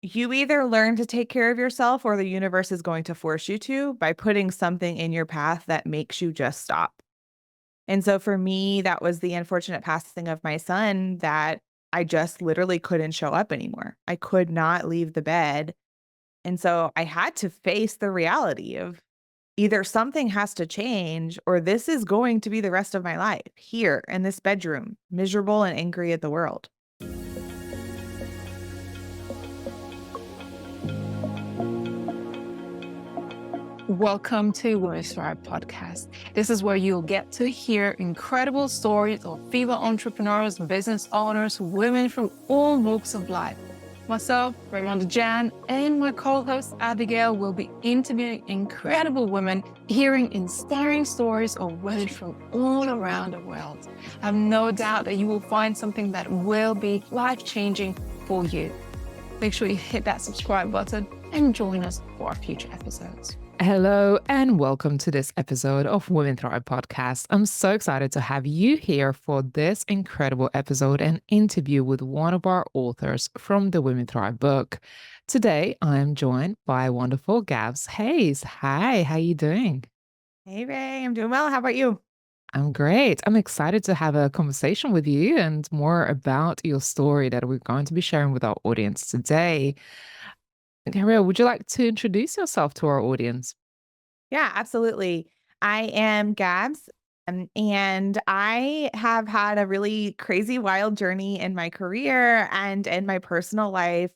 you either learn to take care of yourself or the universe is going to force you to by putting something in your path that makes you just stop. And so for me, that was the unfortunate passing of my son that I just literally couldn't show up anymore. I could not leave the bed. And so I had to face the reality of either something has to change or this is going to be the rest of my life here in this bedroom, miserable and angry at the world. Welcome to Women Thrive podcast. This is where you'll get to hear incredible stories of female entrepreneurs, business owners, women from all walks of life. Myself, Raimonda Jan, and my co-host Abigail will be interviewing incredible women, hearing inspiring stories of women from all around the world. I have no doubt that you will find something that will be life-changing for you. Make sure you hit that subscribe button and join us for our future episodes. Hello and welcome to this episode of Women Thrive podcast. I'm so excited to have you here for this incredible episode and interview with one of our authors from the Women Thrive book. Today, I am joined by wonderful Gabs Hayes. Hi, how you doing? Hey, Ray, I'm doing well. How about you? I'm great. I'm excited to have a conversation with you and more about your story that we're going to be sharing with our audience today. Gabrielle, would you like to introduce yourself to our audience? Yeah, absolutely. I am Gabs, and I have had a really crazy, wild journey in my career and in my personal life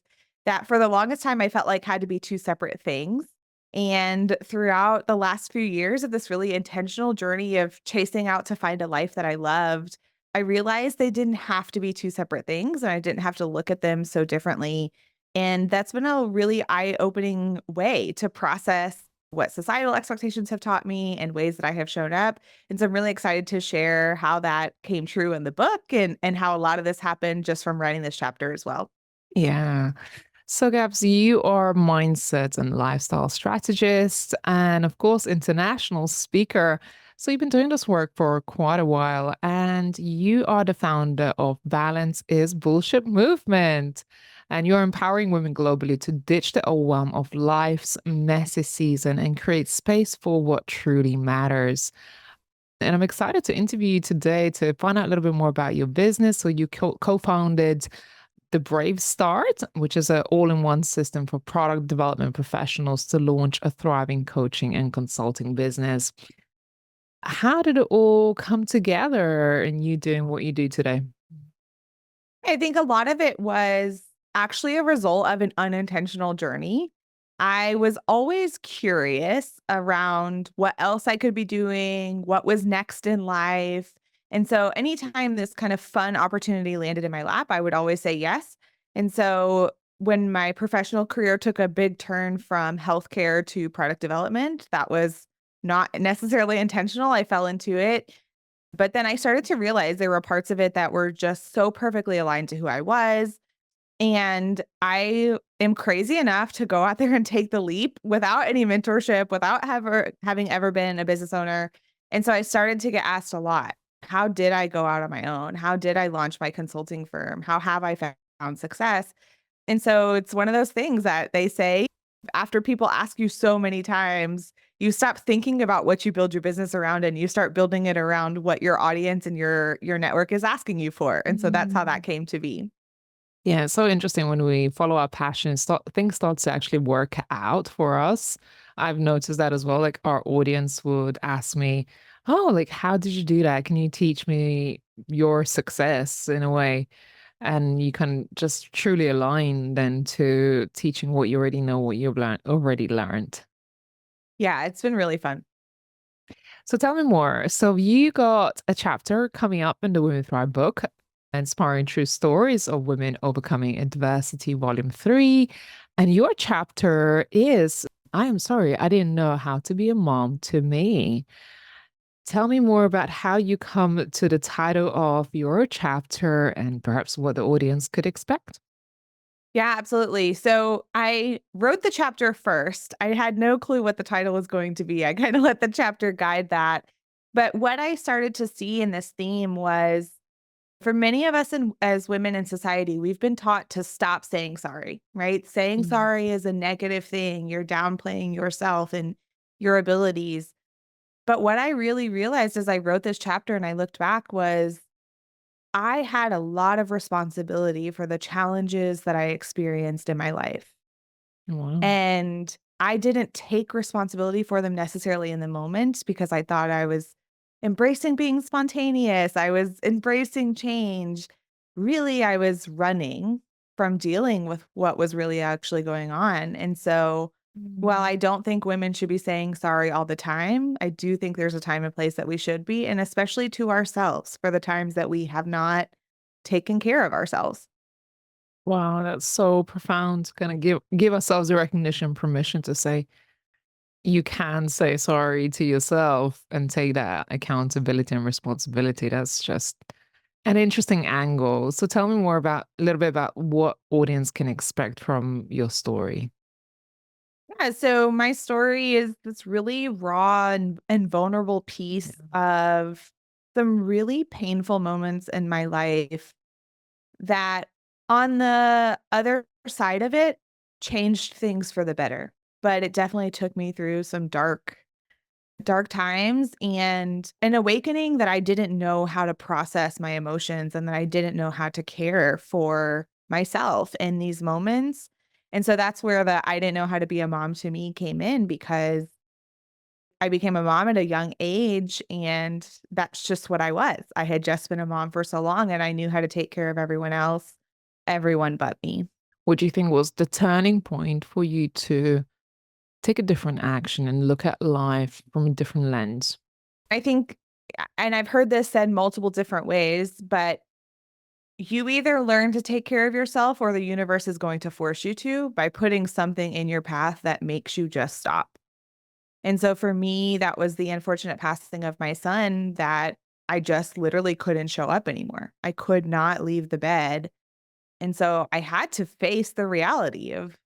that for the longest time I felt like had to be two separate things. And throughout the last few years of this really intentional journey of chasing out to find a life that I loved, I realized they didn't have to be two separate things and I didn't have to look at them so differently. And that's been a really eye opening way to process what societal expectations have taught me and ways that I have shown up. And so I'm really excited to share how that came true in the book and how a lot of this happened just from writing this chapter as well. Yeah. So, Gabs, you are mindset and lifestyle strategist and, of course, international speaker. So, you've been doing this work for quite a while, and you are the founder of Balance is Bullshit Movement. And you're empowering women globally to ditch the overwhelm of life's messy season and create space for what truly matters. And I'm excited to interview you today to find out a little bit more about your business. So, you co-founded the Brave Start, which is an all in one system for product development professionals to launch a thriving coaching and consulting business. How did it all come together in you doing what you do today? I think a lot of it was actually a result of an unintentional journey. I was always curious around what else I could be doing, what was next in life. And so anytime this kind of fun opportunity landed in my lap, I would always say yes. And so when my professional career took a big turn from healthcare to product development, that was not necessarily intentional. I fell into it. But then I started to realize there were parts of it that were just so perfectly aligned to who I was. And I am crazy enough to go out there and take the leap without any mentorship, without having ever been a business owner. And so I started to get asked a lot. How did I go out on my own? How did I launch my consulting firm? How have I found success? And so it's one of those things that they say after people ask you so many times, you stop thinking about what you build your business around and you start building it around what your audience and your network is asking you for. And so that's how that Mm. came to be. Yeah, it's so interesting when we follow our passion, things start to actually work out for us. I've noticed that as well. Like our audience would ask me, "Oh, like how did you do that? Can you teach me your success in a way?" And you can just truly align then to teaching what you already know, what you've already learned. Yeah, it's been really fun. So tell me more. So you got a chapter coming up in the Women Thrive book, Inspiring True Stories of Women Overcoming Adversity, Volume 3. And your chapter is, I am sorry, I didn't know how to be a mom to me. Tell me more about how you come to the title of your chapter and perhaps what the audience could expect. Yeah, absolutely. So I wrote the chapter first. I had no clue what the title was going to be. I kind of let the chapter guide that. But what I started to see in this theme was For many of us as women in society, we've been taught to stop saying sorry, right? Saying Mm. sorry is a negative thing. You're downplaying yourself and your abilities. But what I really realized as I wrote this chapter and I looked back was I had a lot of responsibility for the challenges that I experienced in my life. Wow. And I didn't take responsibility for them necessarily in the moment because I thought I was embracing being spontaneous. I was embracing change. Really, I was running from dealing with what was really actually going on. And so, while Mm. I don't think women should be saying sorry all the time, I do think there's a time and place that we should be, and especially to ourselves for the times that we have not taken care of ourselves. Wow, that's so profound. Kind of give ourselves the recognition, permission to say you can say sorry to yourself and take that accountability and responsibility. That's just an interesting angle. So tell me more about a little bit about what audience can expect from your story. Yeah, so my story is this really raw and vulnerable piece Yeah. of some really painful moments in my life that on the other side of it changed things for the better. But it definitely took me through some dark times and an awakening that I didn't know how to process my emotions and that I didn't know how to care for myself in these moments. And so that's where the I didn't know how to be a mom to me came in because I became a mom at a young age and that's just what I was. I had just been a mom for so long and I knew how to take care of everyone else, everyone but me. What do you think was the turning point for you to take a different action and look at life from a different lens? I think, and I've heard this said multiple different ways, but you either learn to take care of yourself or the universe is going to force you to by putting something in your path that makes you just stop. And so for me, that was the unfortunate passing of my son that I just literally couldn't show up anymore. I could not leave the bed. And so I had to face the reality of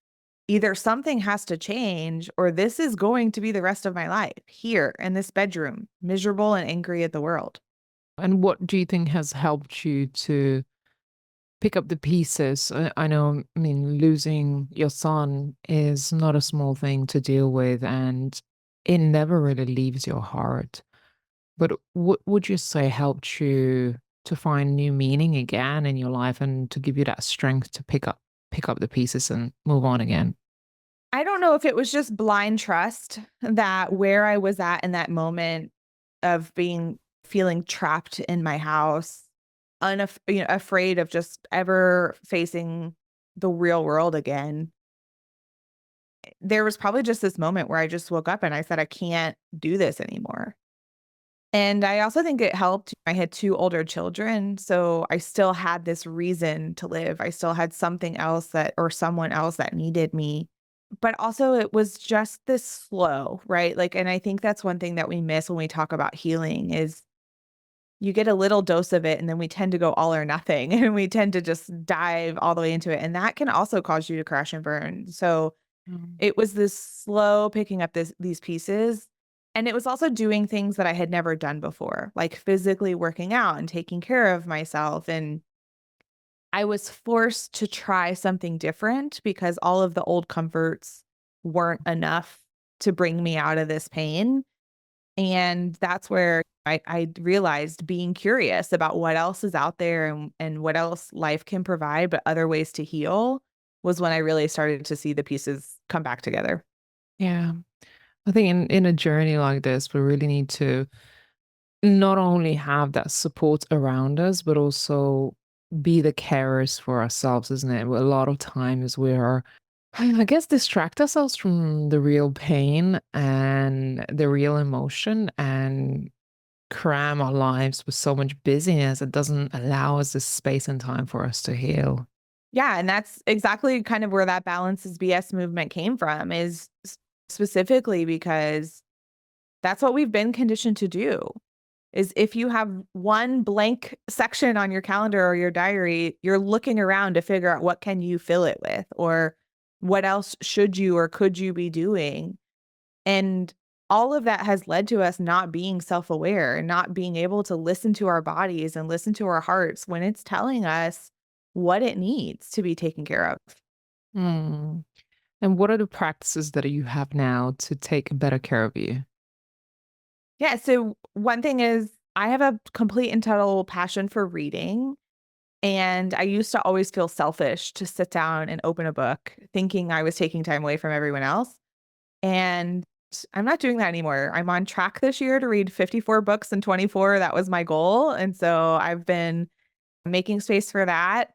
either something has to change or this is going to be the rest of my life here in this bedroom, miserable and angry at the world. And what do you think has helped you to pick up the pieces? I know, I mean, losing your son is not a small thing to deal with, and it never really leaves your heart. But what would you say helped you to find new meaning again in your life and to give you that strength to pick up the pieces and move on again? I don't know if it was just blind trust that where I was at in that moment of being feeling trapped in my house, afraid of just ever facing the real world again. There was probably just this moment where I just woke up and I said, I can't do this anymore. And I also think it helped. I had two older children, so I still had this reason to live. I still had something else that, or someone else that needed me. But also it was just this slow, right? Like, and I think that's one thing that we miss when we talk about healing is you get a little dose of it and then we tend to go all or nothing and we tend to just dive all the way into it. And that can also cause you to crash and burn. So Mm. it was this slow picking up these pieces. And it was also doing things that I had never done before, like physically working out and taking care of myself. And I was forced to try something different because all of the old comforts weren't enough to bring me out of this pain. And that's where I realized being curious about what else is out there and what else life can provide, but other ways to heal was when I really started to see the pieces come back together. Yeah. I think in a journey like this, we really need to not only have that support around us, but also be the carers for ourselves, isn't it? A lot of times we are, I guess, distract ourselves from the real pain and the real emotion and cram our lives with so much busyness. It doesn't allow us this space and time for us to heal. Yeah, and that's exactly kind of where that balance is BS movement came from is specifically because that's what we've been conditioned to do. Is if you have one blank section on your calendar or your diary, you're looking around to figure out what can you fill it with or what else should you or could you be doing? And all of that has led to us not being self-aware and not being able to listen to our bodies and listen to our hearts when it's telling us what it needs to be taken care of. Mm. And what are the practices that you have now to take better care of you? Yeah, so one thing is I have a complete and total passion for reading, and I used to always feel selfish to sit down and open a book thinking I was taking time away from everyone else, and I'm not doing that anymore. I'm on track this year to read 54 books in 24. That was my goal, and so I've been making space for that,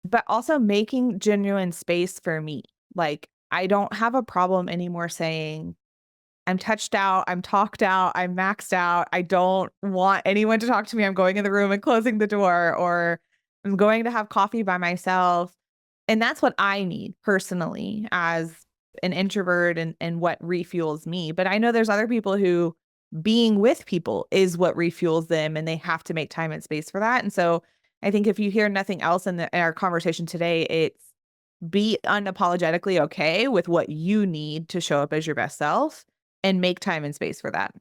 but also making genuine space for me. Like, I don't have a problem anymore saying, I'm touched out, I'm talked out, I'm maxed out. I don't want anyone to talk to me. I'm going in the room and closing the door, or I'm going to have coffee by myself. And that's what I need personally as an introvert and what refuels me. But I know there's other people who being with people is what refuels them and they have to make time and space for that. And so I think if you hear nothing else in our conversation today, it's be unapologetically okay with what you need to show up as your best self and make time and space for that.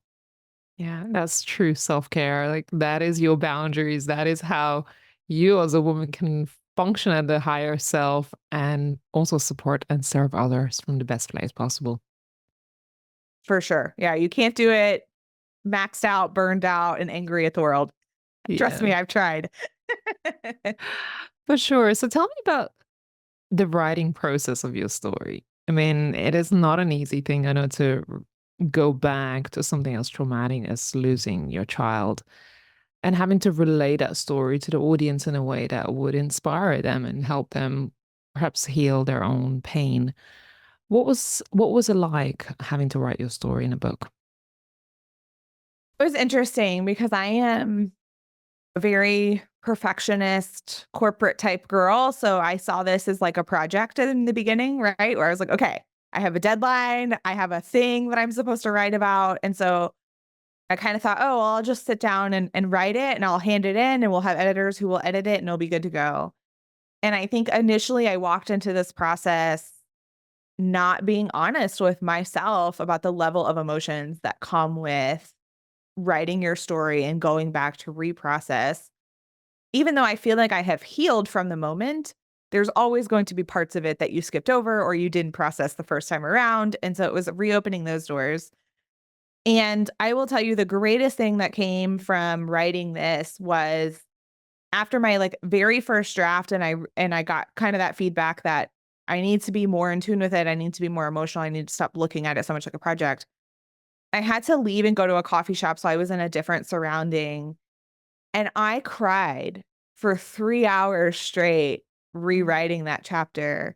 Yeah, that's true self-care. Like that is your boundaries. That is how you as a woman can function at the higher self and also support and serve others from the best place possible. For sure. Yeah, you can't do it maxed out, burned out, and angry at the world. Trust Yeah, me, I've tried. for sure. So tell me about the writing process of your story. I mean, it is not an easy thing, I know, to go back to something as traumatic as losing your child and having to relay that story to the audience in a way that would inspire them and help them perhaps heal their own pain. What was it like having to write your story in a book? It was interesting because I am a very perfectionist, corporate type girl. So I saw this as like a project in the beginning, right? Where I was like, okay, I have a deadline, I have a thing that I'm supposed to write about. And so I kind of thought, oh, well, I'll just sit down and write it and I'll hand it in and we'll have editors who will edit it and it'll be good to go. And I think initially I walked into this process not being honest with myself about the level of emotions that come with writing your story and going back to reprocess. Even though I feel like I have healed from the moment, there's always going to be parts of it that you skipped over or you didn't process the first time around. And so it was reopening those doors. And I will tell you the greatest thing that came from writing this was after my like very first draft and I got kind of that feedback that I need to be more in tune with it. I need to be more emotional. I need to stop looking at it so much like a project. I had to leave and go to a coffee shop so I was in a different surrounding and I cried for 3 hours straight rewriting that chapter.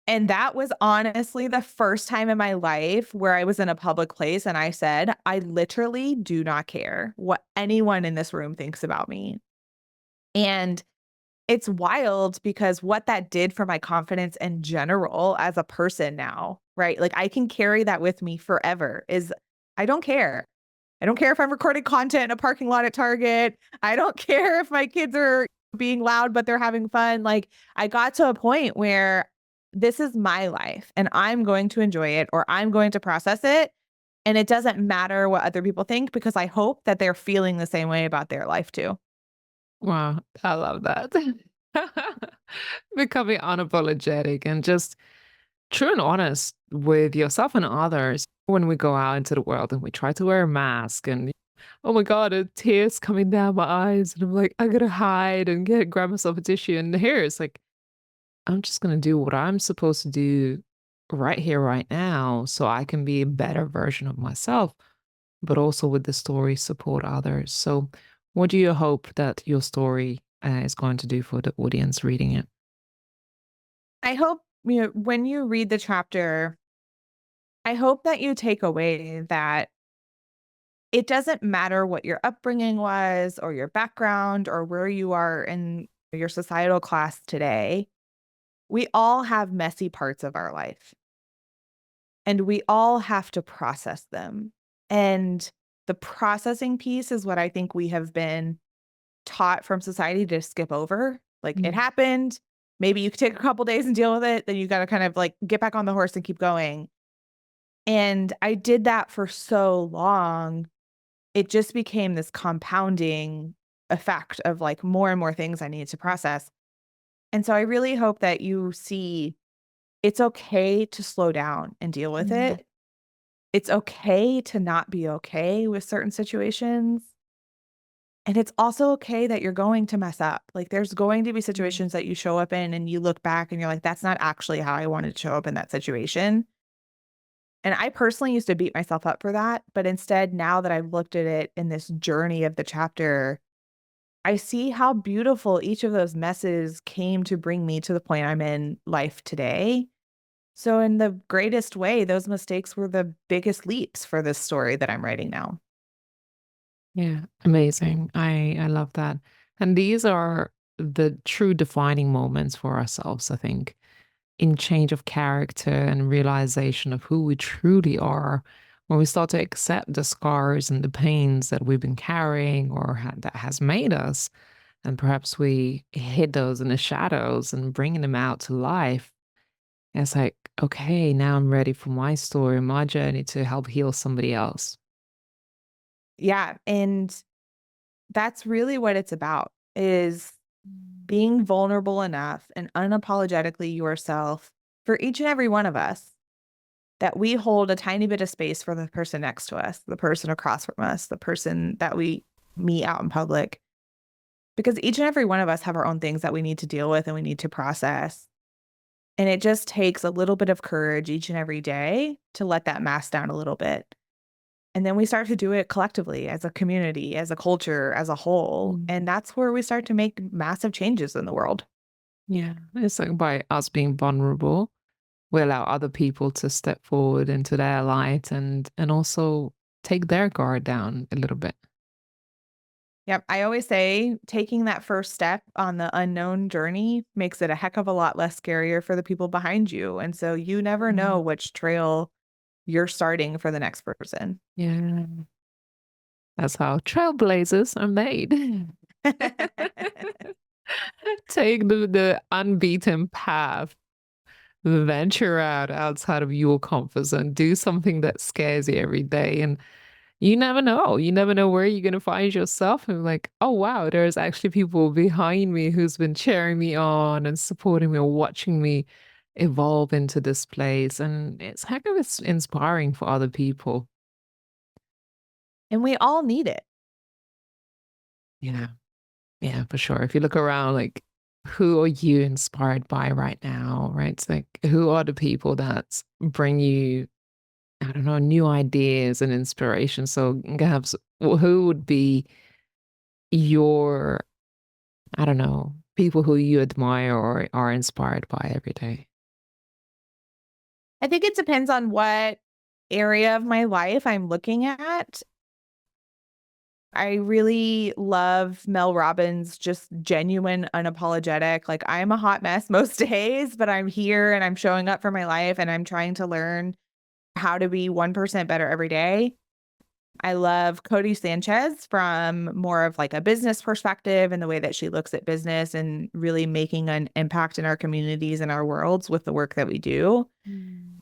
And that was honestly the first time in my life where I was in a public place and I said, I literally do not care what anyone in this room thinks about me. And it's wild because what that did for my confidence in general as a person now, right? Like I can carry that with me forever is I don't care. I don't care if I'm recording content in a parking lot at Target. I don't care if my kids are being loud, but they're having fun. Like I got to a point where this is my life and I'm going to enjoy it or I'm going to process it. And it doesn't matter what other people think because I hope that they're feeling the same way about their life too. Wow, I love that. Becoming unapologetic and just true and honest with yourself and others when we go out into the world and we try to wear a mask and oh my god, a tears coming down my eyes and I'm like, I gotta hide and grab myself a tissue. And here it's like, I'm just gonna do what I'm supposed to do right here, right now, so I can be a better version of myself, but also with the story support others. So what do you hope that your story is going to do for the audience reading it? I hope, when you read the chapter, I hope that you take away that it doesn't matter what your upbringing was or your background or where you are in your societal class today. We all have messy parts of our life and we all have to process them. And the processing piece is what I think we have been taught from society to skip over. Like it Mm. happened. Maybe you could take a couple days and deal with it. Then you got to kind of like get back on the horse and keep going. And I did that for so long, it just became this compounding effect of like more and more things I needed to process. And so I really hope that you see it's okay to slow down and deal with Mm. it. It's okay to not be okay with certain situations. And it's also okay that you're going to mess up. Like there's going to be Mm. situations that you show up in and you look back and you're like, that's not actually how I wanted to show up in that situation. And I personally used to beat myself up for that. But instead, now that I've looked at it in this journey of the chapter, I see how beautiful each of those messes came to bring me to the point I'm in life today. So, in the greatest way, those mistakes were the biggest leaps for this story that I'm writing now. Yeah, amazing. I love that. And these are the true defining moments for ourselves, I think, in change of character and realization of who we truly are when we start to accept the scars and the pains that we've been carrying or that has made us. And perhaps we hid those in the shadows and bringing them out to life. It's like, okay, now I'm ready for my story, my journey to help heal somebody else. Yeah, and that's really what it's about is being vulnerable enough and unapologetically yourself for each and every one of us that we hold a tiny bit of space for the person next to us, the person across from us, the person that we meet out in public. Because each and every one of us have our own things that we need to deal with and we need to process. And it just takes a little bit of courage each and every day to let that mask down a little bit. And then we start to do it collectively as a community, as a culture, as a whole. Mm. And that's where we start to make massive changes in the world. Yeah, it's like by us being vulnerable, we allow other people to step forward into their light and also take their guard down a little bit. Yep. I always say taking that first step on the unknown journey makes it a heck of a lot less scarier for the people behind you. And so you never know Mm. which trail you're starting for the next person. Yeah, that's how trailblazers are made. Take the unbeaten path, venture out outside of your comfort zone, do something that scares you every day. And you never know. You never know where you're going to find yourself. And like, oh, wow, there's actually people behind me who's been cheering me on and supporting me or watching me evolve into this place. And it's heck of inspiring for other people. And we all need it. Yeah. Yeah, for sure. If you look around, like, who are you inspired by right now? Right. It's like, who are the people that bring you, I don't know, new ideas and inspiration? So, Gabs, who would be your, I don't know, people who you admire or are inspired by every day? I think it depends on what area of my life I'm looking at. I really love Mel Robbins, just genuine, unapologetic. Like, I'm a hot mess most days, but I'm here and I'm showing up for my life and I'm trying to learn how to be 1% better every day. I love Cody Sanchez from more of like a business perspective and the way that she looks at business and really making an impact in our communities and our worlds with the work that we do. Mm.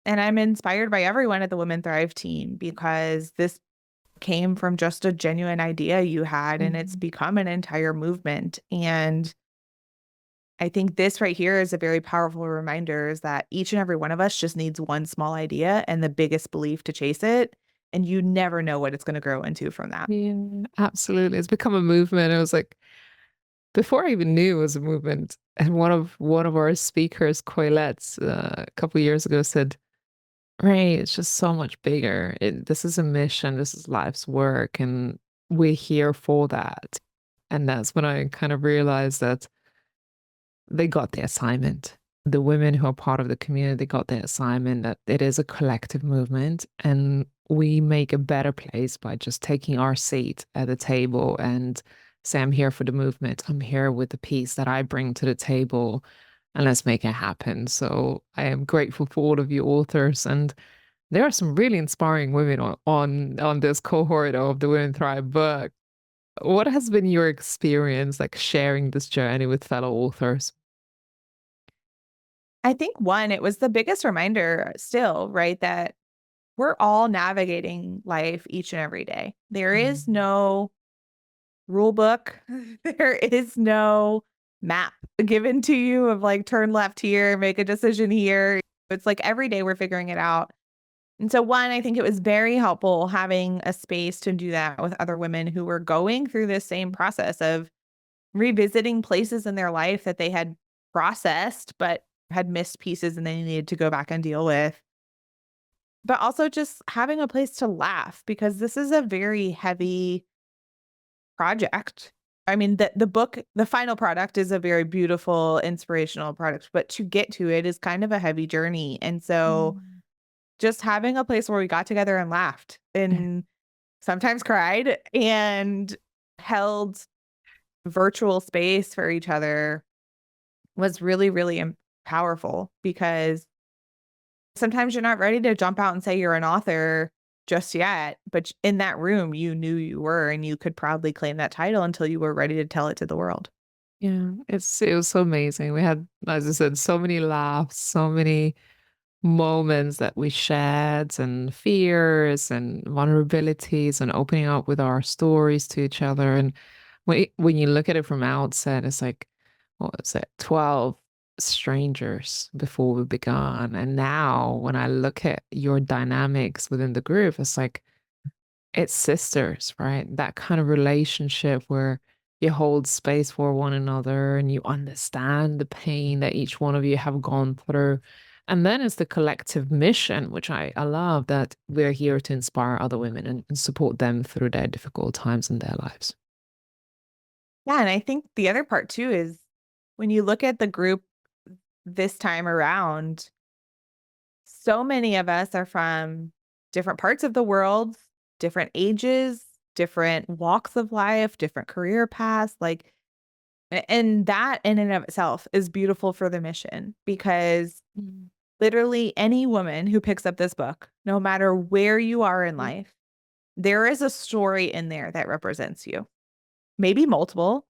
And I'm inspired by everyone at the Women Thrive team because this came from just a genuine idea you had and it's Mhm. become an entire movement. And I think this right here is a very powerful reminder is that each and every one of us just needs one small idea and the biggest belief to chase it. And you never know what it's going to grow into from that. Yeah, absolutely. It's become a movement. It was like before I even knew it was a movement, and one of our speakers, Coilettes, a couple years ago said, "Right, it's just so much bigger. This is a mission. This is life's work, and we're here for that." And that's when I kind of realized that they got the assignment. The women who are part of the community got the assignment that it is a collective movement and we make a better place by just taking our seat at the table and say, I'm here for the movement. I'm here with the piece that I bring to the table and let's make it happen. So I am grateful for all of you authors. And there are some really inspiring women on this cohort of the Women Thrive book. What has been your experience like sharing this journey with fellow authors? I think one, it was the biggest reminder still, right? That we're all navigating life each and every day. There is Mm. no rule book. There is no map given to you of like turn left here, make a decision here. It's like every day we're figuring it out. And so, one, I think it was very helpful having a space to do that with other women who were going through this same process of revisiting places in their life that they had processed, but had missed pieces and they needed to go back and deal with. But also just having a place to laugh because this is a very heavy project. I mean, the book, the final product is a very beautiful, inspirational product, but to get to it is kind of a heavy journey. And so Mm. just having a place where we got together and laughed and sometimes cried and held virtual space for each other was really, really powerful because sometimes you're not ready to jump out and say you're an author just yet, but in that room, you knew you were, and you could proudly claim that title until you were ready to tell it to the world. Yeah, it was so amazing. We had, as I said, so many laughs, so many moments that we shared, and fears and vulnerabilities, and opening up with our stories to each other. And when you look at it from outset, it's like, what was it, 12 strangers before we began. And now when I look at your dynamics within the group, it's like it's sisters, right? That kind of relationship where you hold space for one another and you understand the pain that each one of you have gone through. And then it's the collective mission, which I love, that we're here to inspire other women and support them through their difficult times in their lives. Yeah, and I think the other part too is when you look at the group this time around, so many of us are from different parts of the world, different ages, different walks of life, different career paths, like and that in and of itself is beautiful for the mission because Mm. literally any woman who picks up this book, no matter where you are in Yeah. life, there is a story in there that represents you. Maybe multiple,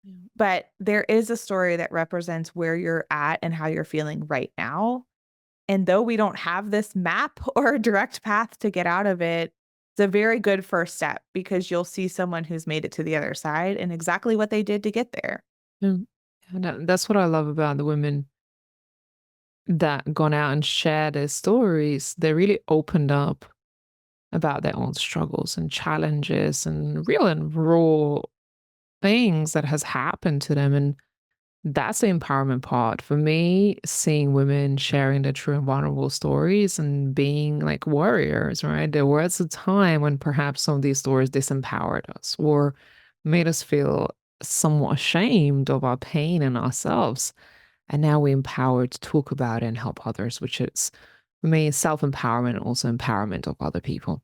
Yeah. but there is a story that represents where you're at and how you're feeling right now. And though we don't have this map or a direct path to get out of it, it's a very good first step because you'll see someone who's made it to the other side and exactly what they did to get there. Mm. And that's what I love about the women that gone out and shared their stories. They really opened up about their own struggles and challenges and real and raw things that has happened to them. And that's the empowerment part for me, seeing women sharing their true and vulnerable stories and being like warriors, right? There was a time when perhaps some of these stories disempowered us or made us feel somewhat ashamed of our pain and ourselves. And now we're empowered to talk about it and help others, which is, for me, self empowerment and also empowerment of other people.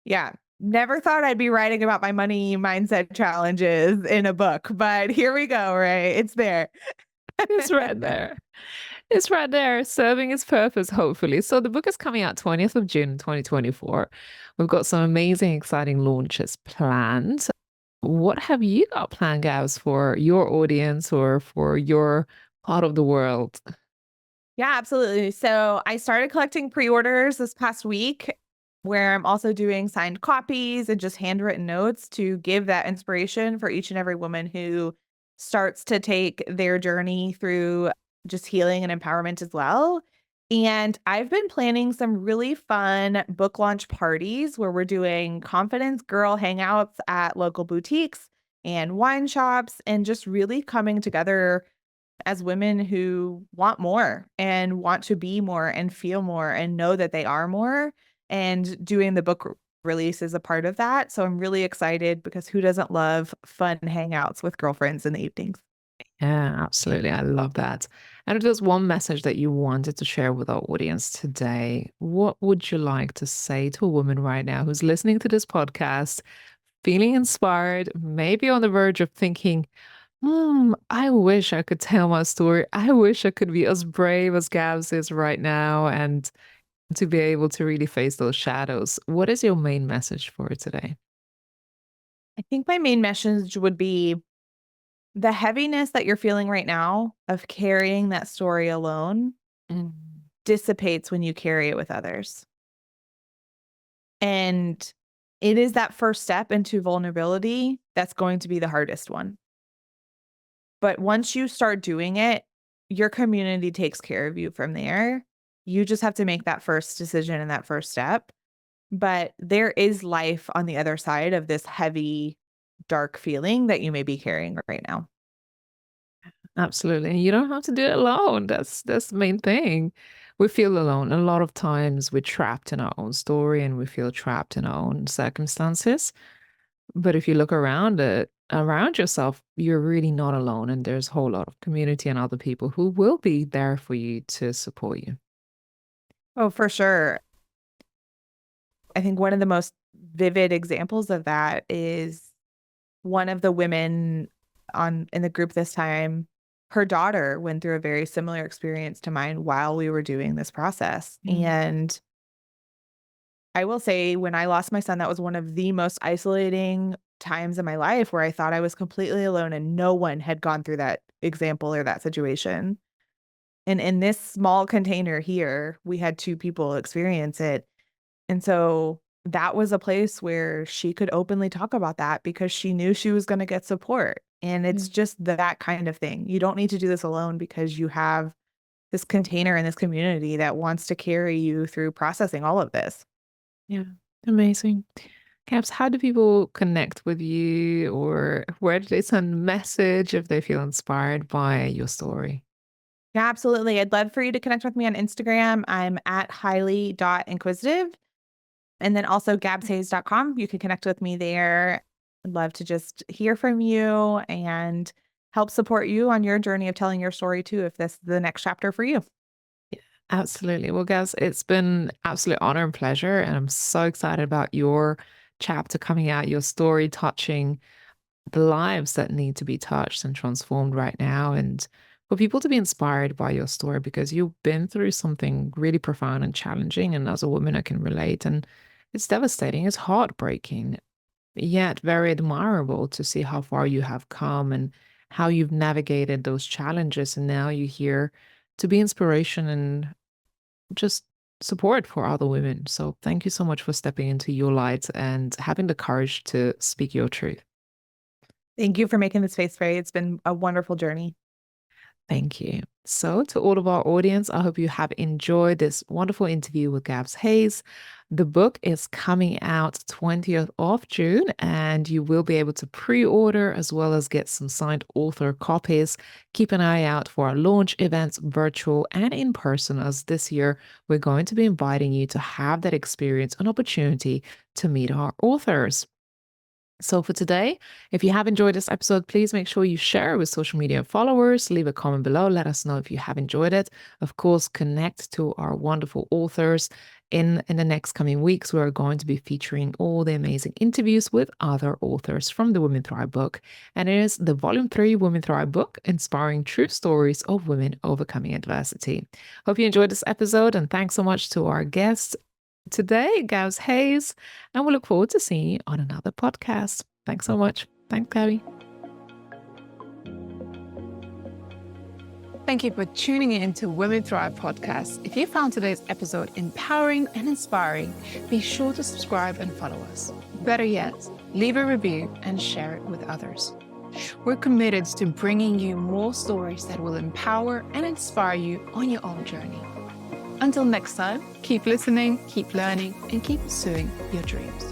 Yeah. Never thought I'd be writing about my money mindset challenges in a book, but here we go, right? It's there. It's right there. It's right there, serving its purpose, hopefully. So the book is coming out 20th of June, 2024. We've got some amazing, exciting launches planned. What have you got planned, Gabs, for your audience or for your part of the world? Yeah, absolutely. So I started collecting pre-orders this past week where I'm also doing signed copies and just handwritten notes to give that inspiration for each and every woman who starts to take their journey through just healing and empowerment as well. And I've been planning some really fun book launch parties where we're doing confidence girl hangouts at local boutiques and wine shops and just really coming together as women who want more and want to be more and feel more and know that they are more. And doing the book release is a part of that. So I'm really excited because who doesn't love fun hangouts with girlfriends in the evenings? Yeah, absolutely. I love that. And if there's one message that you wanted to share with our audience today, what would you like to say to a woman right now who's listening to this podcast, feeling inspired, maybe on the verge of thinking, I wish I could tell my story. I wish I could be as brave as Gabs is right now and to be able to really face those shadows. What is your main message for today? I think my main message would be the heaviness that you're feeling right now of carrying that story alone. Mm. dissipates when you carry it with others. And it is that first step into vulnerability that's going to be the hardest one. But once you start doing it, your community takes care of you from there. You just have to make that first decision and that first step. But there is life on the other side of this heavy, dark feeling that you may be carrying right now. Absolutely. And you don't have to do it alone. That's the main thing. We feel alone. A lot of times we're trapped in our own story and we feel trapped in our own circumstances. But if you look around yourself, you're really not alone. And there's a whole lot of community and other people who will be there for you to support you. Oh, for sure. I think one of the most vivid examples of that is one of the women in the group this time. Her daughter went through a very similar experience to mine while we were doing this process. Mm. And I will say, when I lost my son, that was one of the most isolating times in my life where I thought I was completely alone and no one had gone through that example or that situation. And in this small container here, we had 2 people experience it. And so that was a place where she could openly talk about that because she knew she was gonna get support. And Yeah. it's just that kind of thing. You don't need to do this alone because you have this container and this community that wants to carry you through processing all of this. Yeah. Amazing. Caps, how do people connect with you or where do they send a message if they feel inspired by your story? Yeah, absolutely. I'd love for you to connect with me on Instagram. I'm at highly.inquisitive. And then also gabshayes.com. You can connect with me there. I'd love to just hear from you and help support you on your journey of telling your story too, if this is the next chapter for you. Absolutely. Well, guys, it's been absolute honor and pleasure. And I'm so excited about your chapter coming out, your story touching the lives that need to be touched and transformed right now. And for people to be inspired by your story because you've been through something really profound and challenging. And as a woman, I can relate. And it's devastating, it's heartbreaking, yet very admirable to see how far you have come and how you've navigated those challenges. And now you're here to be inspiration and just support for other women. So thank you so much for stepping into your light and having the courage to speak your truth. Thank you for making this space for me. It's been a wonderful journey. Thank you. So, to all of our audience, I hope you have enjoyed this wonderful interview with Gabs Hayes. The book is coming out 20th of June, and you will be able to pre-order as well as get some signed author copies. Keep an eye out for our launch events, virtual and in person, as this year we're going to be inviting you to have that experience and opportunity to meet our authors. So for today, if you have enjoyed this episode, please make sure you share it with social media followers. Leave a comment below. Let us know if you have enjoyed it. Of course, connect to our wonderful authors. In the next coming weeks, we're going to be featuring all the amazing interviews with other authors from the Women Thrive book. And it is the Volume 3 Women Thrive book, inspiring true stories of women overcoming adversity. Hope you enjoyed this episode, and thanks so much to our guests today, Gabs Hayes, and we look forward to seeing you on another podcast. Thanks so much. Thanks, Gabby. Thank you for tuning in to Women Thrive podcast. If you found today's episode empowering and inspiring, be sure to subscribe and follow us. Better yet, leave a review and share it with others. We're committed to bringing you more stories that will empower and inspire you on your own journey. Until next time, keep listening, keep learning, and keep pursuing your dreams.